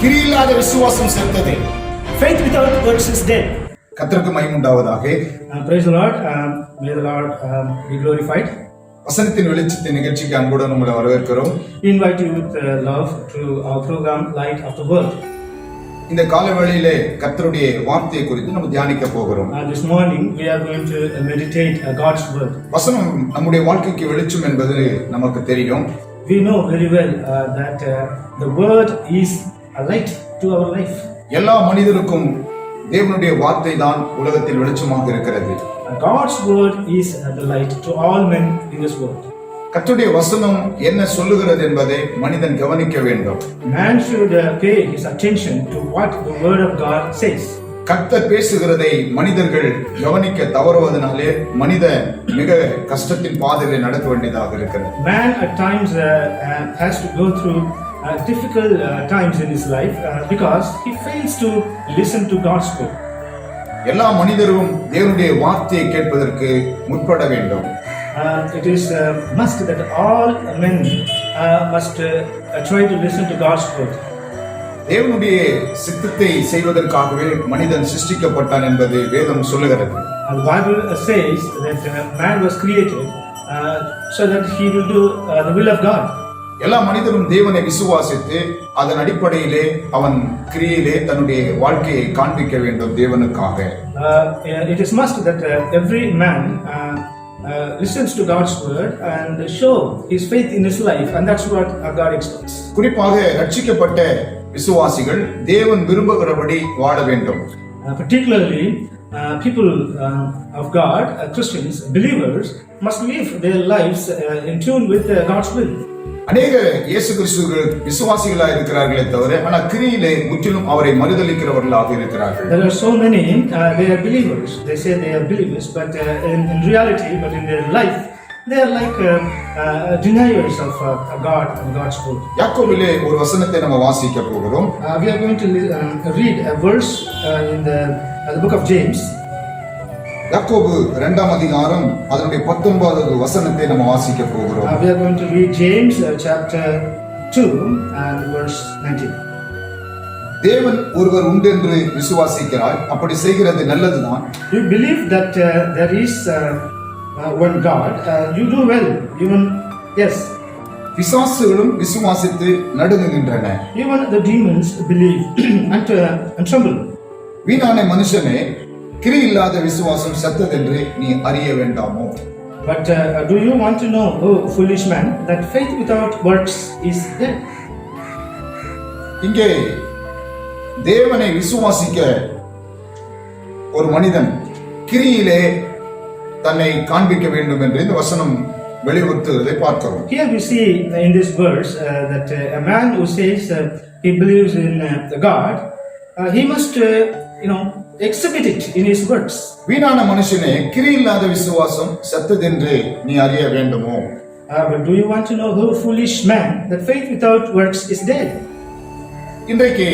கிரியில்லாத விசுவாசம் செத்தது. Faith without works is dead. கர்த்தருக்கு மகிமை உண்டாவதாக. Praise the Lord. May the Lord be glorified. வசனத்தின் வெளிச்சத்தின் நிகழ்ச்சிக்கு அன்புடன் உங்களை வரவேற்கிறோம். We invite you with love to our program Light of the World. இந்த காலவேளையிலே கர்த்தருடைய வார்த்தையை குறித்து நம்ம தியானிக்க போகிறோம். This morning we are going to meditate God's word. வசனம் நம்முடைய வாழ்க்கைக்கு வெளிச்சம் என்பது நமக்கு தெரியும். We know very well that the word is a light to our life. எல்லா மனிதருக்கும் தேவனுடைய வார்த்தை தான் உலகத்தில் வெளிச்சமாக இருக்கிறது. God's word is the light to all men in this world. கர்த்தருடைய வசனம் என்ன சொல்லுகிறது என்பதை மனிதன் கவனிக்க வேண்டும். Man should pay his attention to what the word of God says. கர்த்தர் பேசுகிறதை மனிதர்கள் கவனிக்க தவறுவதனாலே மனிதன் மிக கஷ்டத்தின் பாதையில் நடக்க வேண்டியதாக இருக்கிறது. Man at times has to go through difficult times in his life because he fails to listen to God's word. எல்லா மனிதரும் தேவனுடைய வார்த்தையை கேட்பதற்கு முற்பட வேண்டும். It is must that all men must try to listen to God's word. தேவனுடைய சித்தத்தை செய்வதற்காகவே மனிதன் சிருஷ்டிக்கப்பட்டான் என்பது வேதம் சொல்லுகிறது. The Bible says that man was created so that he will do the will of God. எல்லா மனிதரும் தேவனை விசுவாசித்து அதன் அடிப்படையிலே அவன் கிரியையிலே தன்னுடைய வாழ்க்கையை காண்பிக்க வேண்டும் தேவனுக்காக. It is must that every man listens to God's word and show his faith in his life, and that's what God expects. குறிப்பாக ரட்சிக்கப்பட்ட விசுவாசிகள் தேவன் விரும்புகிறபடி வாழ வேண்டும். Particularly people of God, Christians, believers must live their lives in tune with God's will. அநேக இயேசு கிறிஸ்துவின் விசுவாசிகளாக இருக்கிறார்களே தவிர ஆனால் கிரியிலே முற்றிலும் அவரை மறுதலிக்கிறவர்களாக இருக்கிறார்கள். There are so many they are believers. They say they are believers, but in reality, but in their life, they are like deniers of God and God's word. யாக்கோபிலே ஒரு வசனத்தை நம்ம வாசிக்க போகிறோம். We are going to read a verse in the book of James. யாக்கோபு 2ஆம் அதிகாரம் அதனுடைய 19வது வசனத்தை நம்ம வாசிக்க போகிறோம். We are going to read James chapter 2 and verse 19. தேவன் ஒருவர் உண்டு என்று விசுவாசிக்கிறாய், அப்படி செய்கிறது நல்லதுதான். You believe that there is one God, you do well, even yes. பிசாசுகளும் விசுவாசித்து நடுங்குகின்றன. Even the demons believe and tremble. வீணான மனுஷனே, கிரி இல்லாத விசுவாசம் செத்ததென்று நீ அறிய வேண்டாமோ? But do you want to know, oh foolish man, that faith without works is dead? இங்கே தேவனை விசுவாசிக்க ஒரு மனிதன் கிரியிலே தன்னை காண்பிக்க வேண்டும் என்று இந்த வசனம் வெளிப்படுத்துவதை பார்க்கிறோம். Here we see in this verse that a man who says he believes in God, he must exhibit it in his works. வீணான மனுஷனே, கிரி இல்லாத விசுவாசம் செத்ததென்று நீ அறிய வேண்டுமோ? But do you want to know, oh foolish man, that faith without works is dead? இன்றைக்கு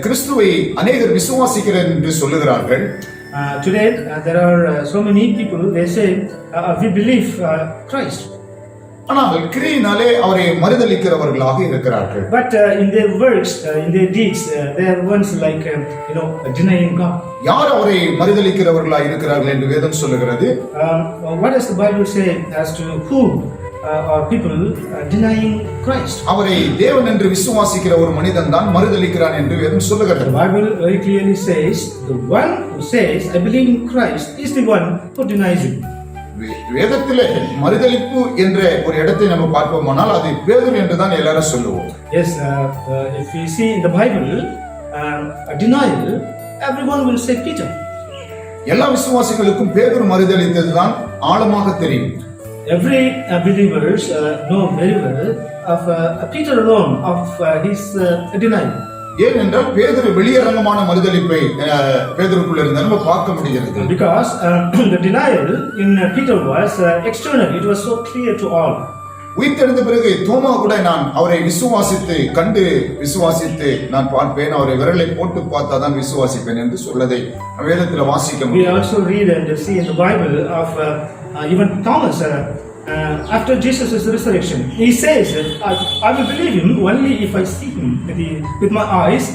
கிறிஸ்துவை அநேகர் விசுவாசிக்கிறார் என்று சொல்லுகிறார்கள். Today there are so many people, they say we believe Christ. ஆனால் கிரியினாலே அவரை மறுதலிக்கிறவர்களாக இருக்கிறார்கள். But in their works, in their deeds, they are ones like denying God. யார் அவரை மறுதலிக்கிறவர்களாக இருக்கிறார்கள் என்று வேதம் சொல்லுகிறது? What does the Bible say as to who are people denying Christ? அவரை தேவன் என்று விசுவாசிக்கிற ஒரு மனிதன் தான் மறுதலிக்கிறான் என்று வேதம் சொல்லுகிறது. The Bible very clearly says the one who says I believe in Christ is the one who denies him. வேதத்திலே மறுதலிப்பு என்ற ஒரு இடத்தை நம்ம பார்ப்போமானால் அது பேதுரு என்று தான் எல்லாரும் சொல்லுவோம். Yes, if we see in the Bible a denial, everyone will say Peter. எல்லா விசுவாசிகளுக்கும் பேதுரு மறுதலித்தது தான் ஆழமாக தெரியும். Every believers know very well of Peter alone of his denial. ஏனென்றால் பேதுரு வெளியரங்கமான மறுதலிப்பை பேதுருக்குள்ள இருந்து நம்ம பார்க்க முடிகிறது. Because the denial in Peter was external, it was so clear to all. உயிர்த்தெழுந்த பிறகு தோமா கூட நான் அவரை விசுவாசித்து நான் பார்ப்பேன், அவரை விரலை போட்டு பார்த்தா தான் விசுவாசிப்பேன் என்று சொல்லதை வேதத்தில் வாசிக்க முடியும். We also read and see in the Bible of even Thomas after Jesus' resurrection, he says, I will believe him only if I see him with my eyes,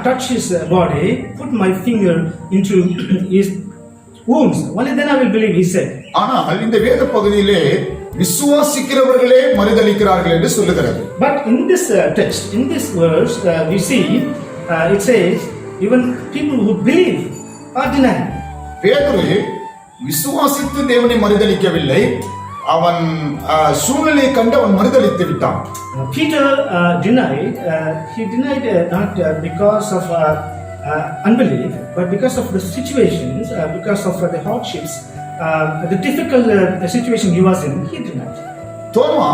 touch his body, put my finger into his wounds. Only then I will believe, he said. ஆனால் இந்த வேத பகுதியிலே விசுவாசிக்கிறவர்களே மறுதலிக்கிறார்கள் என்று சொல்லுகிறது. But in this text, in this verse, we see it says even people who believe are denying. பேதுரு விசுவாசித்து தேவனை மறுதலிக்கவில்லை, அவன் சூழ்நிலையை கண்டு அவன் மறுதலித்து விட்டான். Peter denied. He denied not because of unbelief, but because of the situations, because of the hardships, the difficult situation he was in. He denied. தோமா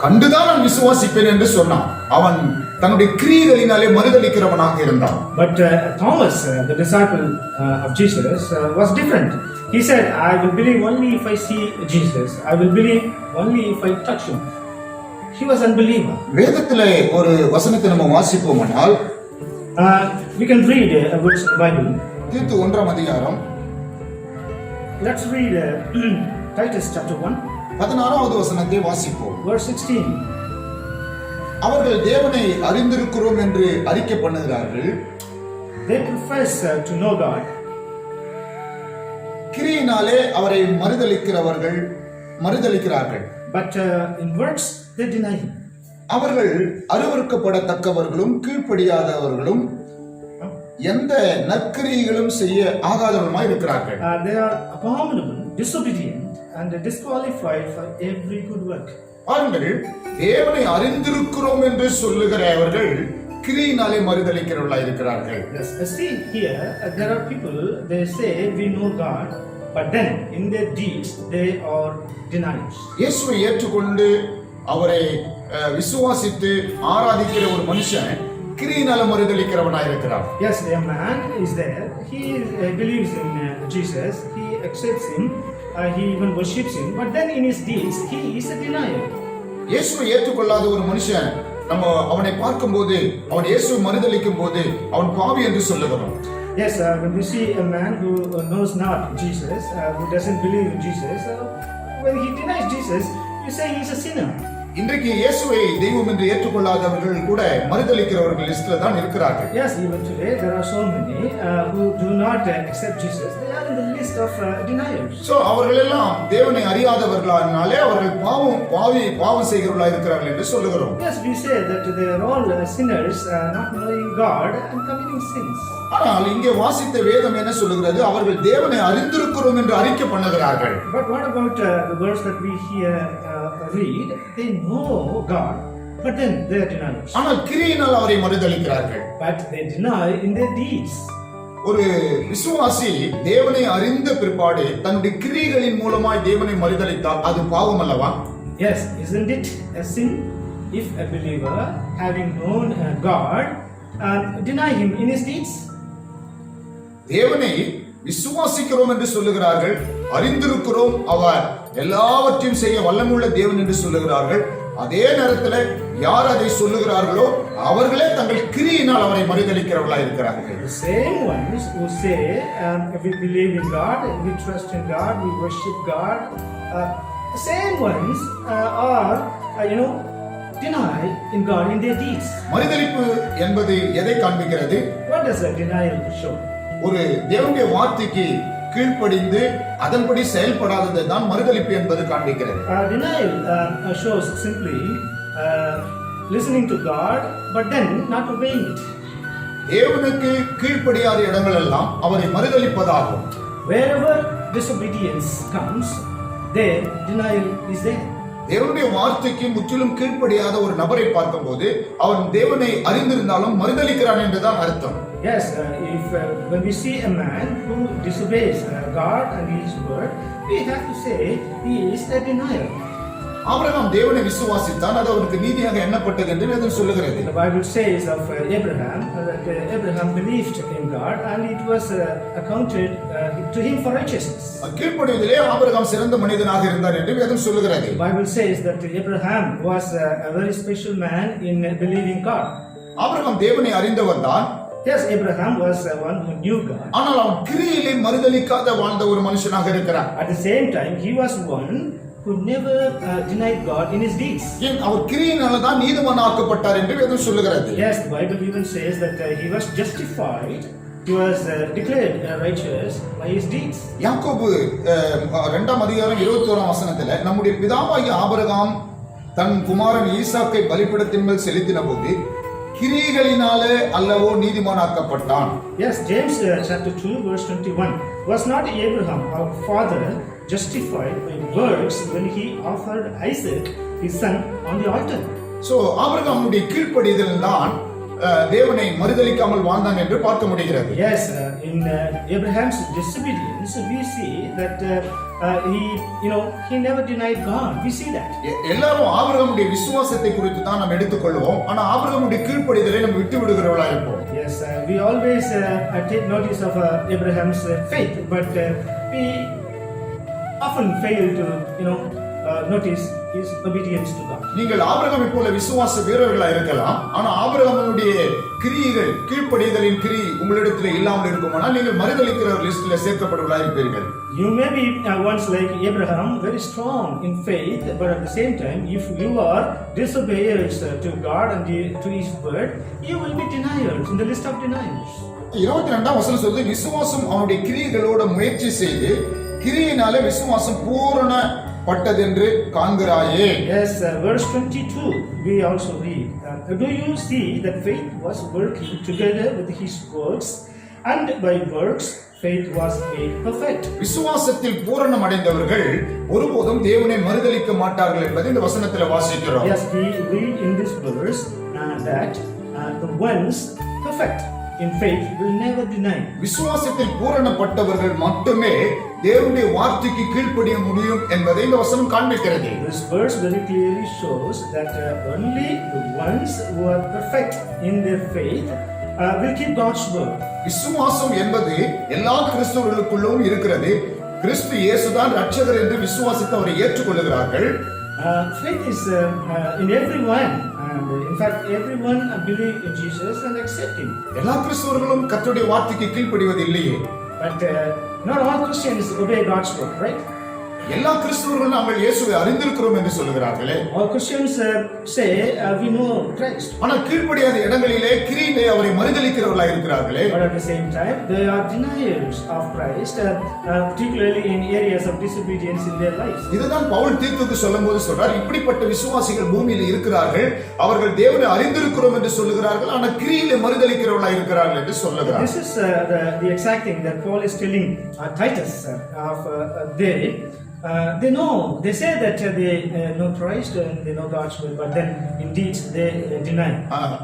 கண்டுதான் நான் விசுவாசிப்பேன் என்று சொன்னான். அவன் தன்னுடைய கிரியைகளினாலே மறுதலிக்கிறவனாக இருந்தான். But Thomas, the disciple of Jesus, was different. He said, I will believe only if I see Jesus. I will believe only if I touch him. He was unbeliever. வேதத்திலே ஒரு வசனத்தை நம்ம வாசிப்போமானால் we can read a verse in the Bible. தீத்து 1ஆம் அதிகாரம் Let's read Titus chapter 1, 16வது வசனத்தை வாசிப்போம். verse 16. அவர்கள் தேவனை அறிந்திருக்கிறோம் என்று அறிக்கை பண்ணுகிறார்கள். They profess to know God. கிரியினாலே அவரை மறுதலிக்கிறார்கள். But in works they deny him. அவர்கள் அருவருக்கப்படத்தக்கவர்களும் கீழ்ப்படியாதவர்களும் எந்த நற்கிரியைகளும் செய்ய ஆகாதவருமாய் இருக்கிறார்கள். They are abominable, disobedient, and disqualified for every good work. பாருங்கள், தேவனை அறிந்திருக்கிறோம் என்று சொல்லுகிறவர்கள் கிரியினாலே மறுதலிக்கிறவர்களாய் இருக்கிறார்கள். Yes, see here there are people, they say we know God, but then in their deeds they are deniers. இயேசுவை ஏற்றுக்கொண்டு அவரை விசுவாசித்து ஆராதிக்கிற ஒரு மனுஷன் கிரியினால மறுதலிக்கிறவனாய் இருக்கிறான். Yes, a man is there. He believes in Jesus. He accepts him. He even worships him. But then in his deeds, he is a denier. இயேசுவை ஏற்றுக்கொள்ளாத ஒரு மனுஷன் நம்ம அவனை பார்க்கும்போது, அவன் இயேசுவை மறுதலிக்கும் போது அவன் பாவி என்று சொல்லுகிறோம். Yes, when we see a man who knows not Jesus, who doesn't believe in Jesus, when he denies Jesus, you say he is a sinner. இன்றைக்கு இயேசுவை தெய்வம் என்று ஏற்றுக்கொள்ளாதவர்கள் கூட மறுதலிக்கிறவர்கள் லிஸ்ட்ல தான் இருக்கிறார்கள். Yes, even today there are so many who do not accept Jesus. They are in the list of deniers. So அவர்கள் எல்லாம் தேவனை அறியாதவர்களானாலே அவர்கள் பாவம் செய்கிறவர்களாக இருக்கிறார்கள் என்று சொல்லுகிறோம். Yes, we say that they are all sinners, not knowing God and committing sins. ஆனால் இங்கே வாசித்த வேதம் என்ன சொல்லுகிறது? அவர்கள் தேவனை அறிந்திருக்கிறோம் என்று அறிக்கை பண்ணுகிறார்கள். But what about the verse that we here read? They know God, but then they are deniers. ஆனால் கிரியினால் அவரை மறுதலிக்கிறார்கள். But they deny in their deeds. ஒரு விசுவாசி தேவனை அறிந்த பிற்பாடு தன்னுடைய கிரியைகளின் மூலமாய் தேவனை மறுதலித்தால் அது பாவம் அல்லவா? Yes, isn't it a sin if a believer, having known God, deny him in his deeds? தேவனை விசுவாசிக்கிறோம் என்று சொல்லுகிறார்கள், அறிந்திருக்கிறோம், அவர் எல்லாவற்றையும் செய்ய வல்லமையுள்ள தேவன் என்று சொல்லுகிறார்கள். அதே நேரத்தில் யார் அதை சொல்லுகிறார்களோ அவர்களே தங்கள் கிரியினால் அவரை மறுதலிக்கிறவர்களாக இருக்கிறார்கள். The same ones who say we believe in God, we trust in God, we worship God, the same ones are deny in God in their deeds. மறுதலிப்பு என்பது எதை காண்பிக்கிறது? What does a denial show? ஒரு தேவனுடைய வார்த்தைக்கு கீழ்ப்படிந்து அதன்படி செயல்படாததை தான் மறுதலிப்பு என்பது காண்பிக்கிறது. Denial shows simply listening to God but then not obeying it. தேவனுக்கு கீழ்ப்படியாத இடங்கள் எல்லாம் அவரை மறுதலிப்பதாகும். Wherever disobedience comes, there denial is there. தேவனுடைய வார்த்தைக்கு முற்றிலும் கீழ்ப்படியாத ஒரு நபரை பார்க்கும்போது அவன் தேவனை அறிந்திருந்தாலும் மறுதலிக்கிறான் என்றுதான் அர்த்தம். Yes, when we see a man who disobeys God and His word, we have to say he is a denier. Abraham தேவனை விசுவாசித்தான், அது அவருக்கு நீதியாக எண்ணப்பட்டது என்று வேதம் சொல்லுகிறது. The Bible says of Abraham that Abraham believed in God and it was accounted to him for righteousness. கீழ்ப்படிவதிலே Abraham சிறந்த மனிதனாக இருந்தார் என்று வேதம் சொல்லுகிறது. The Bible says that Abraham was a very special man in believing God. Abraham தேவனை அறிந்தவர் தான். Yes, Abraham was one who knew God. ஆனால் அவன் கிரியிலே மறுதலிக்காத வாழ்ந்த ஒரு மனுஷனாக இருக்கிறான். At the same time, he was one who never denied God in his deeds. ஏன் அவர் கிரியினால தான் நீதிமானாக்கப்பட்டார் என்று வேதம் சொல்லுகிறது. Yes, the Bible even says that he was justified, he was declared righteous by his deeds. யாக்கோபு 2ஆம் அதிகாரம் 21ஆம் வசனத்துல நம்முடைய பிதாவாகிய ஆபிரகாம் தன் குமாரன் ஈசாக்கை பலிபீடத்தின் மேல் செலுத்தின போது கிரியைகளினாலே அல்லவோ நீதிமானாக்கப்பட்டான். Yes, James chapter 2 verse 21. Was not Abraham our father justified by works when he offered Isaac his son on the altar? So ஆபிரகாமுடைய கீழ்ப்படிதல் தான் தேவனை மறுதலிக்காமல் வாழ்ந்தான் என்று பார்க்க முடிகிறது. Yes, in Abraham's disobedience we see that he never denied God. We see that. எல்லாரும் ஆபிரகாமுடைய விசுவாசத்தை குறித்து தான் நாம் எடுத்துக்கொள்வோம். ஆனா ஆபிரகாமுடைய கீழ்ப்படிதலை நம்ம விட்டு விடுகிறவர்களா இருப்போம். Yes, we always take notice of Abraham's faith, but we often fail to notice his obedience to God. நீங்கள் ஆபிரகாமை போல விசுவாச வீரர்களா இருக்கலாம். ஆனா ஆபிரகாமுடைய கிரியைகள் கீழ்ப்படிதலின் கிரி உங்களிடத்தில் இல்லாமல் இருக்குமானால் நீங்கள் மறுதலிக்கிற லிஸ்ட்ல சேர்க்கப்படுவர்களா இருப்பீர்கள். You may be once like Abraham, very strong in faith, but at the same time, if you are disobedience to God and to His word, you will be deniers in the list of deniers. 22ஆம் வசனம் சொல்லுது, விசுவாசம் அவனுடைய கிரியைகளோட முயற்சி செய்து கிரியினாலே விசுவாசம் பூரணப்பட்டது என்று காண்கிறாயே. Yes, verse 22 we also read, do you see that faith was working together with His works, and by works faith was made perfect. விசுவாசத்தில் பூரணம் அடைந்தவர்கள் ஒருபோதும் தேவனை மறுதலிக்க மாட்டார்கள் என்பதை இந்த வசனத்தில் வாசிக்கிறோம். Yes, we read in this verse that the ones perfect in faith will never deny. விசுவாசத்தில் பூரணப்பட்டவர்கள் மட்டுமே தேவனுடைய வார்த்தைக்கு கீழ்ப்படிய முடியும் என்பதை இந்த வசனம் காண்பிக்கிறது. This verse very clearly shows that only the ones who are perfect in their faith will keep God's word. விசுவாசம் என்பது எல்லா கிறிஸ்தவர்களுக்குள்ளும் இருக்கிறது. கிறிஸ்து இயேசுதான் ரட்சகர் என்று விசுவாசித்து அவரை ஏற்றுக்கொள்கிறார்கள். Faith is in everyone, and in fact everyone believe in Jesus and accept Him. எல்லா கிறிஸ்தவர்களும் கர்த்தருடைய வார்த்தைக்கு கீழ்ப்படிவதில்லையே. But not all Christians obey God's word, right? எல்லா கிறிஸ்தவர்களும் நாங்கள் இயேசுவை அறிந்திருக்கிறோம் என்று சொல்கிறார்களே. All Christians say we know Christ. ஆனால் கீழ்ப்படியாத இடங்களிலே கிரியிலே அவரை மறுதலிக்கிறவர்களாக இருக்கிறார்களே. But at the same time they are deniers of Christ, particularly in areas of disobedience in their lives. இதுதான் பவுல் தீத்துக்கு சொல்லும்போது சொல்றார், இப்படிப்பட்ட விசுவாசிகள் பூமியில் இருக்கிறார்கள், அவர்கள் தேவனை அறிந்திருக்கிறோம் என்று சொல்லுகிறார்கள், ஆனால் கிரியிலே மறுதலிக்கிறவர்களாக இருக்கிறார்கள் என்று சொல்லுகிறார். This is the exact thing that Paul is telling Titus of they know, they say that they know Christ and they know God's will, but then indeed they deny.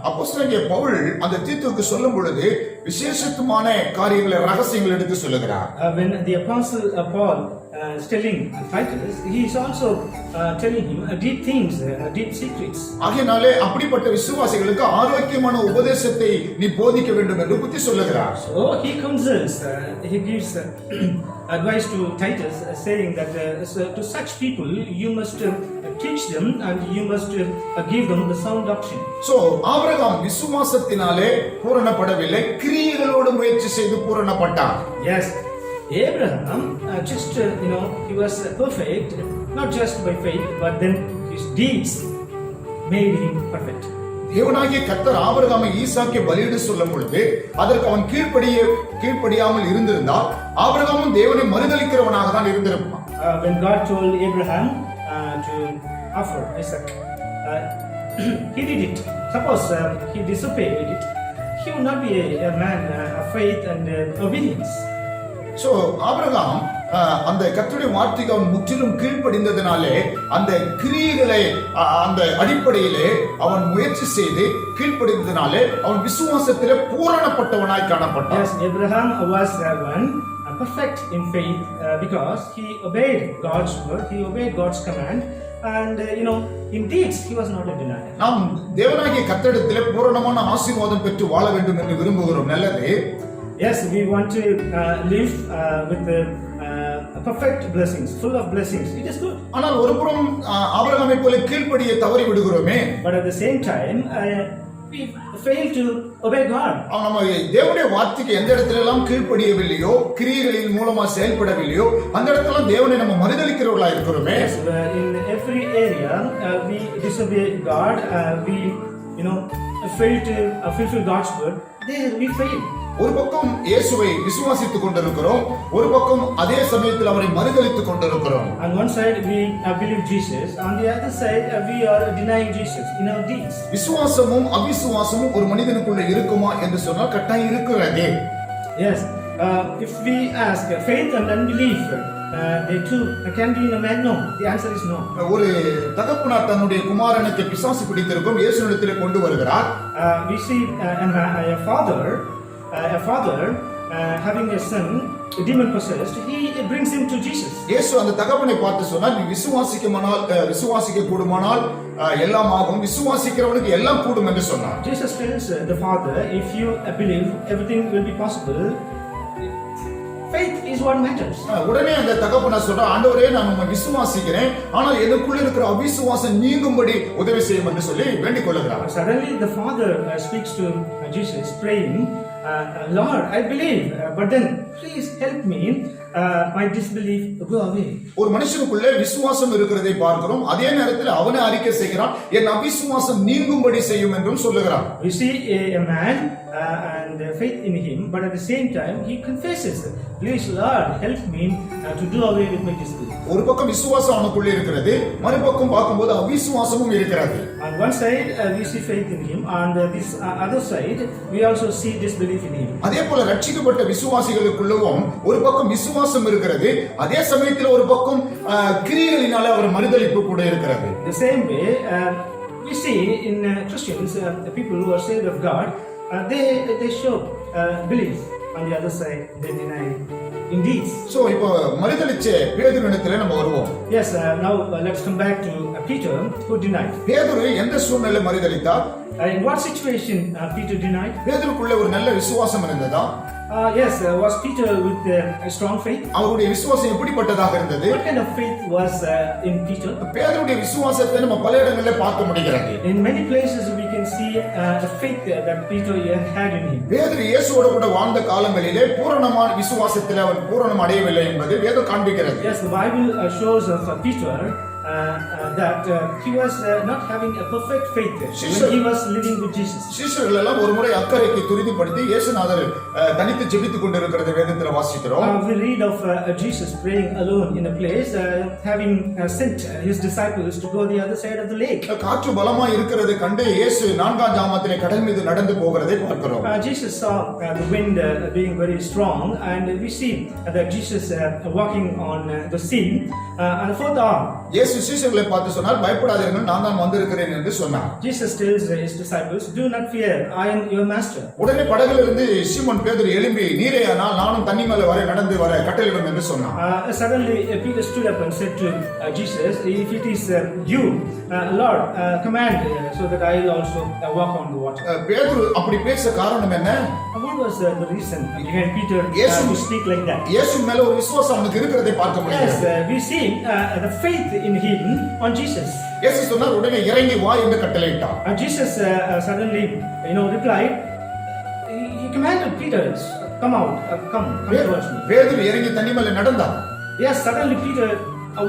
அப்போஸ்தலனாகிய பவுல் அந்த தீத்துக்கு சொல்லும் பொழுது விசேஷமான காரியங்களை ரகசியங்கள் எடுத்து சொல்லுகிறார். When the apostle Paul is telling Titus, he is also telling him deep things, deep secrets. ஆகையாலே அப்படிப்பட்ட விசுவாசிகளுக்கு ஆரோக்கியமான உபதேசத்தை நீ போதிக்க வேண்டும் என்று புத்தி சொல்லுகிறார். So he counsels, he gives advice to Titus, saying that to such people you must teach them and you must give them the sound doctrine. So Abraham விசுவாசத்தினாலே பூரணப்படவில்லை, கிரியைகளோடு முயற்சி செய்து பூரணப்பட்டார். Yes, Abraham just he was perfect not just by faith but then his deeds made him perfect. தேவனாகிய கர்த்தர் ஆபிரகாமை ஈசாக்கை பலியிட சொல்லும் பொழுது அதற்கு அவன் கீழ்ப்படியாமல் இருந்திருந்தால் ஆபிரகாமும் தேவனை மறுதலிக்கிறவனாக தான் இருந்திருப்பான். When God told Abraham to offer Isaac, he did it. Suppose he disobeyed it, he would not be a man of faith and obedience. So Abraham அந்த கர்த்தருடைய வார்த்தைக்கு அவன் முற்றிலும் கீழ்ப்படிந்ததினாலே அந்த கிரியைகளை அந்த அடிப்படையிலே அவன் முயற்சி செய்து கீழ்ப்படிந்ததினாலே அவன் விசுவாசத்திலே பூரணப்பட்டவனாய் காணப்பட்டான். Yes, Abraham was one perfect in faith because he obeyed God's word, he obeyed God's command, and in deeds he was not a denier. நாம் தேவனாகிய கர்த்தரிடத்திலே பூரணமான ஆசீர்வாதம் பெற்று வாழ வேண்டும் என்று விரும்புகிறோம். நல்லது. Yes, we want to live with the perfect blessings, full of blessings. It is good. ஆனால் ஒருபுறம் ஆபிரகாமை போல கீழ்ப்படிய தவறி விடுகிறோமே. But at the same time, we fail to obey God. அவன் நம்ம தேவனுடைய வார்த்தைக்கு எந்த இடத்துல எல்லாம் கீழ்ப்படியவில்லையோ, கிரியைகளின் மூலமா செயல்படவில்லையோ, அந்த இடத்துல தேவனை நம்ம மறுதலிக்கிறவர்களா இருக்கிறோமே. Yes, in every area we disobey God. We fail to fulfill God's word. There we fail. ஒரு பக்கம் இயேசுவை விசுவாசித்துக் கொண்டிருக்கிறோம், ஒரு பக்கம் அதே சமயத்தில் அவரை மறுதலித்துக் கொண்டிருக்கிறோம். On one side we believe Jesus, on the other side we are denying Jesus in our deeds. விசுவாசமும் அவிசுவாசமும் ஒரு மனிதனுக்குள்ள இருக்குமா என்று சொன்னால் கட்டாயம் இருக்கிறது. Yes, if we ask faith and unbelief, they too can be in a man. No, the answer is no. ஒரு தகப்பனார் தன்னுடைய குமாரனுக்கு பிசாசு பிடித்திருக்கும் இயேசுவிடத்திலே கொண்டு வருகிறார். We see a father having a son demon possessed, he brings him to Jesus. இயேசு அந்த தகப்பனை பார்த்து சொன்னார், நீ விசுவாசிக்க கூடுமானால் எல்லாம் ஆகும், விசுவாசிக்கிறவனுக்கு எல்லாம் கூடும் என்று சொன்னார். Jesus tells the father, if you believe, everything will be possible. Faith is what matters. உடனே அந்த தகப்பனார் சொல்றார், ஆண்டவரே நான் உம்மை விசுவாசிக்கிறேன், ஆனால் எனக்குள்ள இருக்கிற அவிசுவாசம் நீங்கும்படி உதவி செய்யும் என்று சொல்லி வேண்டிக் கொள்கிறார். Suddenly the father speaks to Jesus praying, Lord, I believe, but then please help me, my disbelief go away. ஒரு மனுஷனுக்குள்ள விசுவாசம் இருக்கிறதை பார்க்கிறோம், அதே நேரத்தில் அவனே அறிக்கை செய்கிறான், என் அவிசுவாசம் நீங்கும்படி செய்யும் என்றும் சொல்லுகிறான். We see a man and faith in him, but at the same time he confesses, please Lord help me to do away with my disbelief. ஒரு பக்கம் விசுவாசம் அவனுக்குள்ள இருக்கிறது, மறுபக்கம் பார்க்கும்போது அவிசுவாசமும் இருக்கிறது. On one side we see faith in him, on this other side we also see disbelief in him. அதே போல ரட்சிக்கப்பட்ட விசுவாசிகளுக்குள்ளவும் ஒரு பக்கம் விசுவாசம் இருக்கிறது, அதே சமயத்தில் ஒரு பக்கம் கிரியைகளினால அவர் மறுதலிப்பு கூட இருக்கிறது. The same way we see in Christians, the people who are saved of God, they show belief. On the other side they deny in deeds. So இப்போ மறுதலிச்ச பேதுருவிடத்திலே நம்ம வருவோம். Yes, now let's come back to Peter who denied. பேதுரு எந்த சூழ்நிலையில மறுதலித்தார்? In what situation Peter denied? பேதுருக்குள்ள ஒரு நல்ல விசுவாசம் இருந்ததா? Yes, was Peter with a strong faith? அவருடைய விசுவாசம் எப்படிப்பட்டதாக இருந்தது? What kind of faith was in Peter? பேதுருடைய விசுவாசத்தை நம்ம பல இடங்களிலே பார்க்க முடிகிறது. In many places we can see the faith that Peter had in him. பேதுரு இயேசுவோடு கூட வாழ்ந்த காலங்களிலே பூரணமான விசுவாசத்தில் அவர் பூரணம் அடையவில்லை என்பது வேதம் காண்பிக்கிறது. Yes, the Bible shows of Peter that he was not having a perfect faith when he was living with Jesus. சீஷர்கள் எல்லாம் ஒரு முறை அக்கறைக்கு துரிதப்படுத்தி இயேசுநாதர் தனித்து ஜெபித்துக் கொண்டிருக்கிறதை வேதத்தில் வாசிக்கிறோம். We read of Jesus praying alone in a place, having sent his disciples to go the other side of the lake. காற்று பலமா இருக்கிறது கண்டு இயேசு 4ஆம் ஜாமத்திலே கடல் மீது நடந்து போகிறதை பார்க்கிறோம். Jesus saw the wind being very strong, and we see that Jesus walking on the sea on the 4th hour. இயேசு சீஷர்களை பார்த்து சொன்னார், பயப்படாதீர்கள், நான் தான் வந்திருக்கிறேன் என்று சொன்னார். Jesus tells his disciples, do not fear, I am your master. உடனே படகிலிருந்து சீமோன் பேதுரு எழும்பி, நீரேயானால் நானும் தண்ணி மேலே நடந்து வர கட்டளையிடும் என்று சொன்னார். Suddenly Peter stood up and said to Jesus, if it is you, Lord, command so that I will also walk on the water. பேதுரு அப்படி பேச காரணம் என்ன? What was the reason behind Peter to speak like that? இயேசு மேல ஒரு விசுவாசம் அவனுக்கு இருக்கிறதை பார்க்க முடியும். Yes, we see the faith in him on Jesus. இயேசு சொன்னார், உடனே இறங்கி வா என்று கட்டளையிட்டார். Jesus suddenly replied, he commanded Peter, come out, come towards me. பேதுரு இறங்கி தண்ணி மேல நடந்தான். Yes, suddenly Peter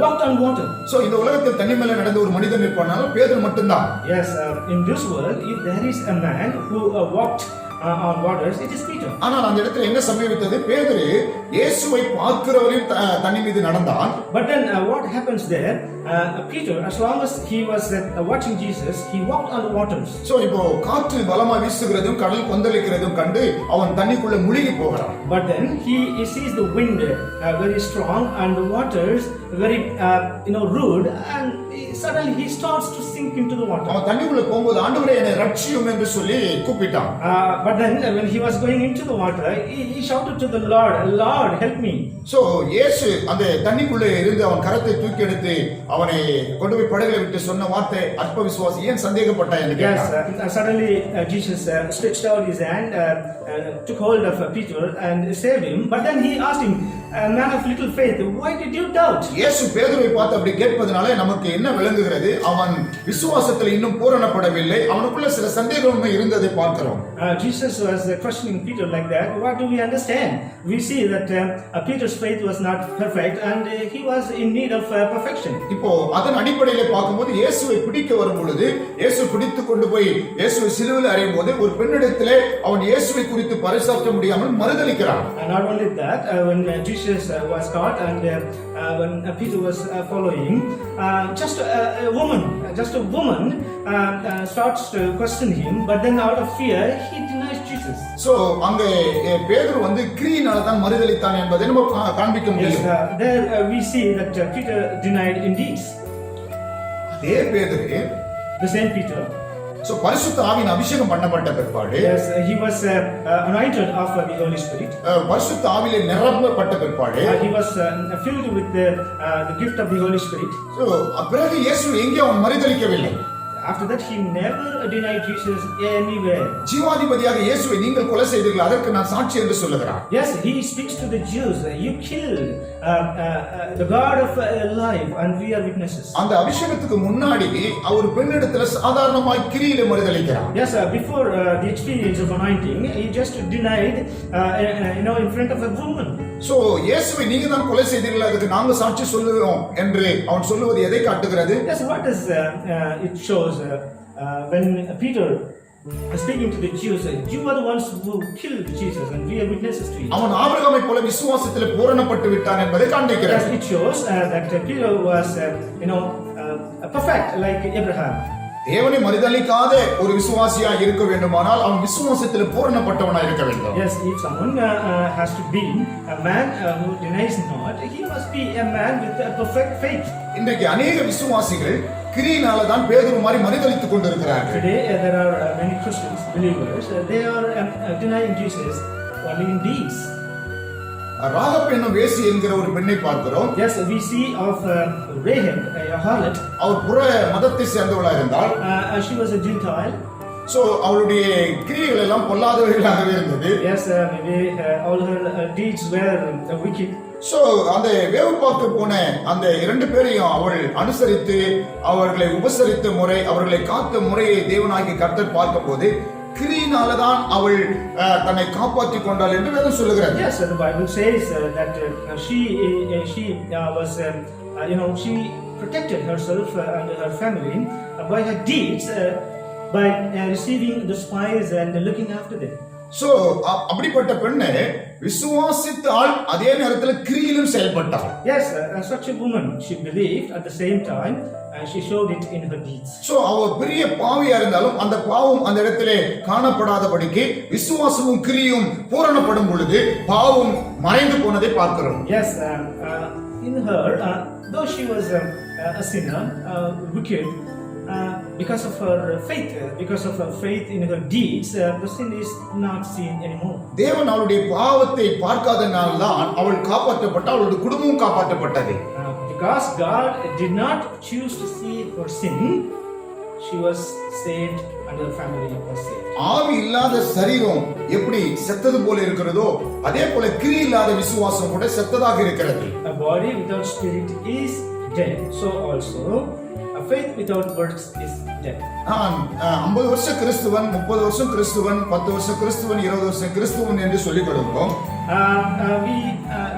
walked on water. So இந்த உலகத்தில் தண்ணி மேல நடந்த ஒரு மனிதன் இருப்பானாலும் பேதுரு மட்டும்தான். Yes, in this world if there is a man who walked on waters, it is Peter. ஆனால் அந்த இடத்துல என்ன சம்பவித்தது? பேதுரு இயேசுவை பார்க்கிறவரையும் தண்ணி மீது நடந்தான். But then what happens there? Peter, as long as he was watching Jesus, he walked on the waters. So இப்போ காற்று பலமா வீசுகிறதும் கடல் கொந்தளிக்கிறதும் கண்டு அவன் தண்ணிக்குள்ள முழுகி போகிறான். But then he sees the wind very strong and the waters very rude, and suddenly he starts to sink into the water. அவன் தண்ணிக்குள்ள போகும்போது ஆண்டவரே என்னை ரட்சியும் என்று சொல்லி கூப்பிட்டான். But then when he was going into the water, he shouted to the Lord, Lord, help me. So இயேசு அந்த தண்ணிக்குள்ள இருந்து அவன் கரத்தை தூக்கி எடுத்து அவனை கொண்டு போய் படகுல விட்டு சொன்ன வார்த்தை, அற்ப விசுவாசி, ஏன் சந்தேகப்பட்டாய் என்று கேட்டார். Yes, suddenly Jesus stretched out his hand, took hold of Peter and saved him. But then he asked him, man of little faith, why did you doubt? இயேசு பேதுருவை பார்த்து அப்படி கேட்பதனால நமக்கு என்ன விளங்கு விளங்குகிறது. அவன் விசுவாசத்தில் இன்னும் பூரணப்படவில்லை. அவனுக்குள்ள சில சந்தேகம் இருந்ததை பார்க்கிறோம். Jesus was questioning Peter like that. What do we understand? We see that Peter's faith was not perfect and he was in need of perfection. இப்போ அதன் அடிப்படையில் பார்க்கும்போது இயேசுவை பிடிக்க வரும் பொழுது இயேசு பிடித்து கொண்டு போய் இயேசுவை சிலுவையில் அறையும் போது ஒரு பெண்ணிடத்திலே அவன் இயேசுவை குறித்து பறைசாற்ற முடியாமல் மறுதலிக்கிறான். Not only that, when Jesus was caught and when Peter was following, just a woman starts to question him, but then out of fear he denies Jesus. So அங்கே பேதுரு வந்து கிரியினால தான் மறுதலித்தான் என்பதை நம்ம காண்பிக்க முடியும். There we see that Peter denied in deeds. அதே பேதுரு, the same Peter, பரிசுத்த ஆவியின் அபிஷேகம் பண்ணப்பட்ட பிற்பாடு, yes, he was anointed of the Holy Spirit. பரிசுத்த ஆவியிலே நிரப்பப்பட்ட பிற்பாடு, he was filled with the gift of the Holy Spirit. பிறகு இயேசு எங்கே அவன் மறுதலிக்கவில்லை. After that he never denied Jesus anywhere. ஜீவாதிபதியாக இயேசுவை நீங்கள் கொலை செய்தீர்கள், அதற்கு நான் சாட்சி என்று சொல்லுகிறார். Yes, he speaks to the Jews, you killed the God of life and we are witnesses. அந்த அபிஷேகத்துக்கு முன்னாடி அவர் பெண்ணிடத்தில் சாதாரணமாய் கிரியிலே மறுதலிக்கிறார். Yes, before the experience of anointing he just denied in front of a woman. So இயேசுவை நீங்க தான் கொலை செய்தீர்கள், அதுக்கு நாங்க சாட்சி சொல்லுவோம் என்று அவன் சொல்லுவது எதை காட்டுகிறது? Yes, what does it shows when Peter speaking to the Jews, you are the ones who killed Jesus and we are witnesses to it. அவன் ஆபிரகாமை போல விசுவாசத்திலே பூரணப்பட்டு விட்டான் என்பதை காண்பிக்கிறது. Yes, it shows that Peter was perfect like Abraham. தேவனை மறுதலிக்காத ஒரு விசுவாசியா இருக்க வேண்டுமானால் அவன் விசுவாசத்தில் பூரணப்பட்டவனா இருக்க வேண்டும். Yes, if someone has to be a man who denies not, he must be a man with a perfect faith. இன்றைக்கு अनेक விசுவாசிகள் கிரியினால தான் பேதுரு மாதிரி மறுதலித்துக் கொண்டிருக்கிறார்கள். Today there are many Christians believers, they are denying Jesus only in deeds. ராகப் என்னும் வேசி என்கிற ஒரு பெண்ணை பார்க்கிறோம். Yes, we see of Rahab, a harlot. அவர் புற மதத்தை சேர்ந்தவளா இருந்தால், she was a Gentile. So அவளுடைய கிரியைகள் எல்லாம் பொல்லாதவைகளாகவே இருந்தது. Yes, maybe all her deeds were wicked. So அந்த வேவு பார்க்க போன அந்த இரண்டு பேரையும் அவள் அனுசரித்து அவர்களை உபசரித்த முறை, அவர்களை காத்த முறையை தேவனாகிய கர்த்தர் பார்க்கும்போது கிரியினாலதான் அவள் தன்னை காப்பாற்றிக் கொண்டாள் என்று வேதம் சொல்லுகிறது. Yes, the Bible says that she was she protected herself and her family by her deeds, by receiving the spies and looking after them. So அப்படிப்பட்ட பெண்ணே விசுவாசித்தால் அதே நேரத்தில் கிரியிலும் செயல்பட்டாள். Yes, such a woman, she believed at the same time and she showed it in her deeds. So அவ பெரிய பாவியா இருந்தாலும் அந்த பாவம் அந்த இடத்திலே காணப்படாதபடிக்கு விசுவாசமும் கிரியும் பூரணப்படும் பொழுது பாவம் மறைந்து போனதை பார்க்கிறோம். Yes, in her, though she was a sinner, wicked, because of her faith in her deeds, the sin is not seen anymore. தேவன் அவளுடைய பாவத்தை பார்க்காதனால்தான் அவள் காப்பாற்றப்பட்ட, அவளுடைய குடும்பமும் காப்பாற்றப்பட்டது. Because God did not choose to see her sin, she was saved and her family was saved. ஆவி இல்லாத சரீரம் எப்படி செத்தது போல இருக்கிறதோ அதே போல கிரி இல்லாத விசுவாசம் கூட செத்ததாக இருக்கிறது. A body without spirit is dead, so also a faith without works is dead. 50 வருஷம் கிறிஸ்துவன், 30 வருஷம் கிறிஸ்துவன், 10 வருஷம் கிறிஸ்துவன், 20 வருஷம் கிறிஸ்துவன் என்று சொல்லிக் கொடுக்கிறோம்.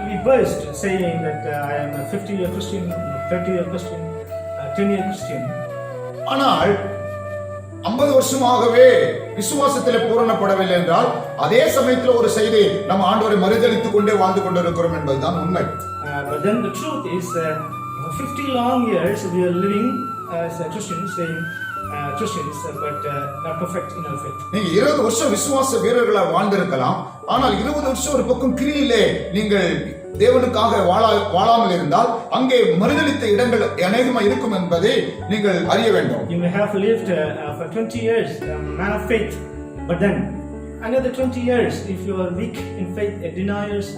We boast saying that I am a 50-year Christian, 30-year Christian, 10-year Christian. ஆனால் 50 வருஷமாகவே விசுவாசத்திலே பூரணப்படவில்லை என்றால் அதே சமயத்தில் ஒரு செய்தி நம்ம ஆண்டவரை மறுதலித்துக் கொண்டே வாழ்ந்து கொண்டிருக்கிறோம் என்பதுதான் உண்மை. But then the truth is 50 long years we are living as Christians, saying Christians, but not perfect in our faith. நீங்க 20 வருஷம் விசுவாச வீரர்களா வாழ்ந்திருக்கலாம், ஆனால் 20 வருஷம் ஒரு பக்கம் கிரியிலே நீங்கள் தேவனுக்காக வாழாமல் இருந்தால் அங்கே மறுதலித்த இடங்கள் அநேகமா இருக்கும் என்பதை நீங்கள் அறிய வேண்டும். You may have lived for 20 years, man of faith, but then another 20 years if you are weak in faith, deniers,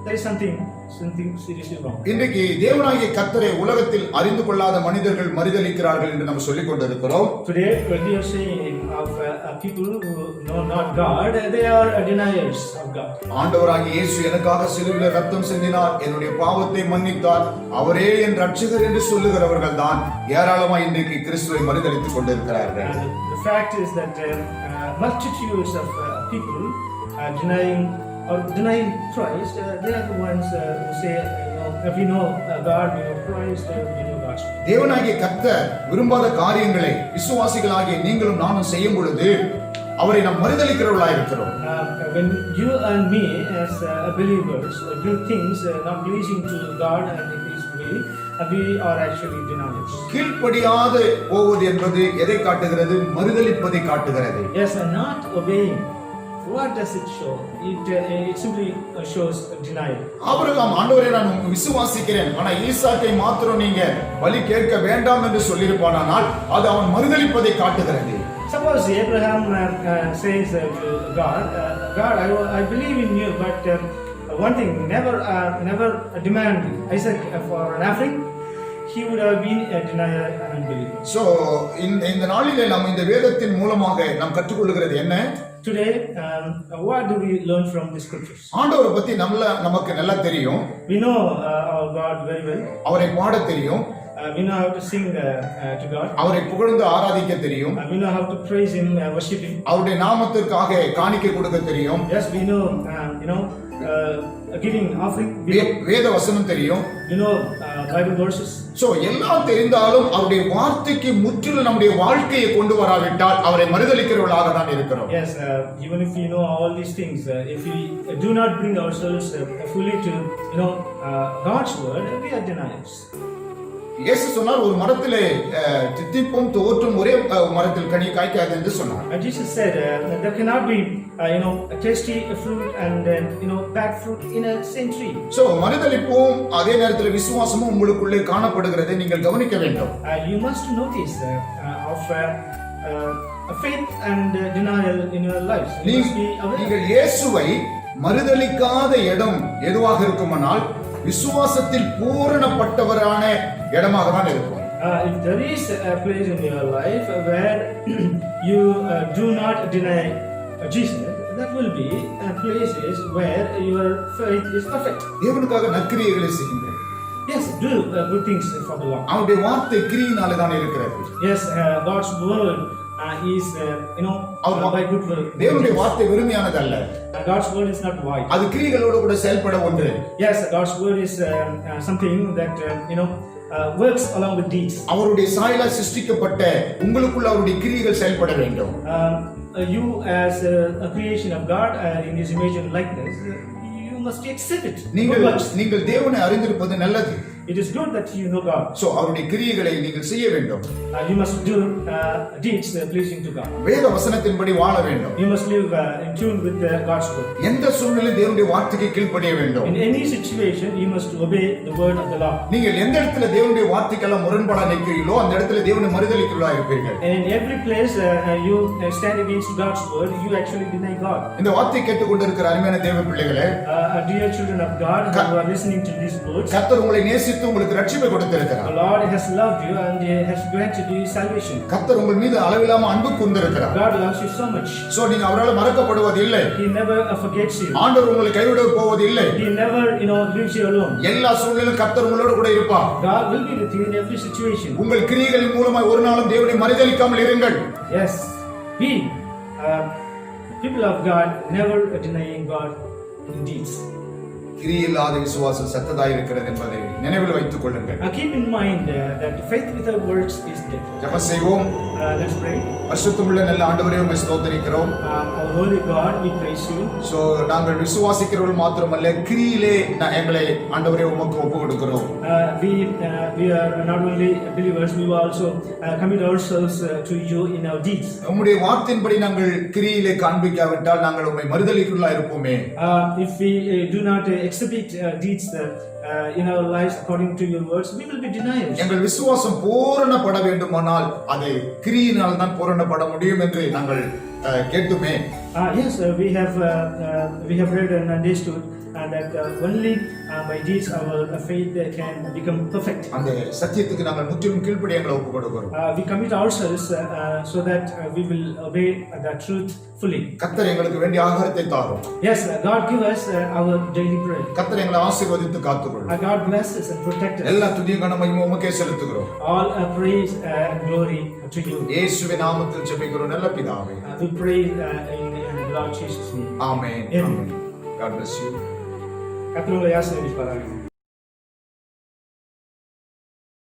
there is something seriously wrong. இன்றைக்கு தேவனாகிய கர்த்தரை உலகத்தில் அறிந்து கொள்ளாத மனிதர்கள் மறுதலிக்கிறார்கள் என்று நாம் சொல்லிக் கொண்டிருக்கிறோம். Today when we are saying of people who know not God, they are deniers of God. ஆண்டவராகிய இயேசு எனக்காக சிலுவையில் ரத்தம் சிந்தினார், என்னுடைய பாவத்தை மன்னித்தார், அவரே என் ரட்சகர் என்று சொல்லுகிறவர்கள் தான் ஏராளமாய் இன்றைக்கு கிறிஸ்துவை மறுதலித்துக் கொண்டிருக்கிறார்கள். The fact is that multitudes of people denying Christ, they are the ones who say, we know God, we know Christ, we know God. தேவனாகிய கர்த்தர் விரும்பாத காரியங்களை விசுவாசிகளாகிய நீங்களும் நானும் செய்யும் பொழுது அவரை நாம் மறுதலிக்கிறவர்களாக இருக்கிறோம். When you and me as believers do things not pleasing to God and His will, we are actually deniers. கீழ்ப்படியாது போவது என்பது எதை காட்டுகிறது? மறுதலிப்பதை காட்டுகிறது. Yes, and not obeying. What does it show? It simply shows denial. Abraham, ஆண்டவரே நான் விசுவாசிக்கிறேன், ஆனா ஈசாக்கை மாத்திரம் நீங்க பலி கேட்க வேண்டாம் என்று சொல்லியிருப்பானால் அது அவன் மறுதலிப்பதை காட்டுகிறது. Suppose Abraham says to God, God, I believe in you, but one thing, never demand Isaac for an offering. He would have been a denier and unbeliever. So இந்த நாளிலே நாம் இந்த வேதத்தின் மூலமாக நாம் கற்றுக்கொள்கிறது என்ன? Today, what do we learn from the scriptures? ஆண்டவரை பத்தி நமக்கு நல்லா தெரியும். We know our God very well. அவரை பாட தெரியும். We know how to sing to God. அவரை புகழ்ந்து ஆராதிக்க தெரியும். We know how to praise Him, worship Him. அவருடைய நாமத்திற்காக காணிக்கை கொடுக்க தெரியும். Yes, we know, giving offering. வேத வசனம் தெரியும். You know Bible verses. So எல்லாம் தெரிந்தாலும் அவருடைய வார்த்தைக்கு முற்றிலும் நம்முடைய வாழ்க்கையை கொண்டு வராவிட்டால் அவரை மறுதலிக்கிறவர்களாக தான் இருக்கிறோம். Yes, even if we know all these things, if we do not bring ourselves fully to God's word, we are deniers. இயேசு சொன்னார், ஒரு மரத்திலே தித்திப்பும் தோற்றும் ஒரே மரத்தில் கனி காய்க்காது என்று சொன்னார். Jesus said there cannot be a tasty fruit and bad fruit in a same tree. So மறுதலிப்பும் அதே நேரத்தில் விசுவாசமும் உங்களுக்குள்ளே காணப்படுகிறதை நீங்கள் கவனிக்க வேண்டும். You must notice of faith and denial in your lives. நீங்கள் இயேசுவை மறுதலிக்காத இடம் எதுவாக இருக்குமானால் விசுவாசத்தில் பூரணப்பட்டவரான இடமாக தான் இருக்கும். If there is a place in your life where you do not deny Jesus, that will be places where your faith is perfect. தேவனுக்காக நற்கிரியைகளை செய்யுங்கள். Yes, do good things for the Lord. அவருடைய வார்த்தை கிரியினாலே தான் இருக்கிறது. Yes, God's word is by good word. தேவனுடைய வார்த்தை வெறுமையானது அல்ல. God's word is not void. அது கிரியைகளோடு கூட செயல்பட ஒன்று. Yes, God's word is something that works along with deeds. அவருடைய சாயலால் சிருஷ்டிக்கப்பட்ட உங்களுக்குள்ள அவருடைய கிரியைகள் செயல்பட வேண்டும். You as a creation of God in His image and likeness, you must exhibit. நீங்கள் தேவனை அறிந்திருப்பது நல்லது. It is good that you know God. So அவருடைய கிரியைகளை நீங்கள் செய்ய வேண்டும். You must do deeds pleasing to God. வேத வசனத்தின்படி வாழ வேண்டும். You must live in tune with God's word. எந்த சூழ்நிலையிலும் தேவனுடைய வார்த்தைக்கு கீழ்ப்படிய வேண்டும். In any situation you must obey the word of the Lord. நீங்கள் எந்த இடத்துல தேவனுடைய வார்த்தைக்கெல்லாம் முரண்பட நிற்கிறீர்களோ அந்த இடத்துல தேவனை மறுதலிக்கிறவர்களாக இருப்பீர்கள். And in every place you stand against God's word, you actually deny God. இந்த வார்த்தை கேட்டுக்கொண்டிருக்கிற அருமையான தேவ பிள்ளைகளே, dear children of God who are listening to these words, கர்த்தர் உங்களை நேசித்து உங்களுக்கு ரட்சிப்பை கொடுத்திருக்கிறார். The Lord has loved you and has granted you salvation. கர்த்தர் உங்கள் மீது அளவில்லாம அன்பு கூர்ந்திருக்கிறார். God loves you so much. So நீங்க அவரால் மறக்கப்படுவது இல்லை. He never forgets you. ஆண்டவர் உங்களை கைவிட போவது இல்லை. He never leaves you alone. எல்லா சூழ்நிலையிலும் கர்த்தர் உங்களோடு கூட இருப்பார். God will be with you in every situation. உங்கள் கிரியைகளின் மூலமாய் ஒரு நாளும் தேவனை மறுதலிக்காமல் இருங்கள். Yes, we people of God never denying God in deeds. கிரியையில்லாத விசுவாசம் செத்ததாய் இருக்கிறது என்பதை நினைவில் வைத்துக் கொள்ளுங்கள். Keep in mind that faith without works is dead. ஜெபம் செய்வோம். Let's pray. பரிசுத்தமுள்ள நல்ல ஆண்டவரே உம்மை ஸ்தோத்திரிக்கிறோம். Our holy God, we praise you. So நாங்கள் விசுவாசிக்கிறவர்கள் மாத்திரமல்ல, கிரியிலே எங்களை ஆண்டவரே உமக்கு ஒப்பு கொடுக்கிறோம். We are not only believers, we will also commit ourselves to you in our deeds. உம்முடைய வார்த்தையின்படி நாங்கள் கிரியிலே காண்பிக்காவிட்டால் நாங்கள் உம்மை மறுதலிக்கிறவர்களாக இருப்போமே. If we do not exhibit deeds in our lives according to your words, we will be deniers. எங்கள் விசுவாசம் பூரணப்பட வேண்டுமானால் அது கிரியினால் தான் பூரணப்பட முடியும் என்று நாங்கள் கேட்டுமே. Yes, we have read and understood that only by deeds our faith can become perfect. அந்த சத்தியத்துக்கு நாங்கள் முற்றிலும் கீழ்ப்படி எங்களை ஒப்புக் கொடுக்கிறோம். We commit ourselves so that we will obey the truth fully. கர்த்தர் எங்களுக்கு வேண்டிய ஆகாரத்தை தாரும். Yes, God give us our daily bread. கர்த்தர் எங்களை ஆசீர்வதித்து காத்துக்கொள்ளும். God bless us and protect us. எல்லா துதிய கனமையும் உமக்கே செலுத்துகிறோம். All praise and glory to you. இயேசுவின் நாமத்தில் ஜெபிக்கிறோம் நல்ல பிதாவே. We pray in the Lord Jesus' name. Amen. Amen. God bless you. கர்த்தர் உங்களை ஆசீர்வதிப்பாராக.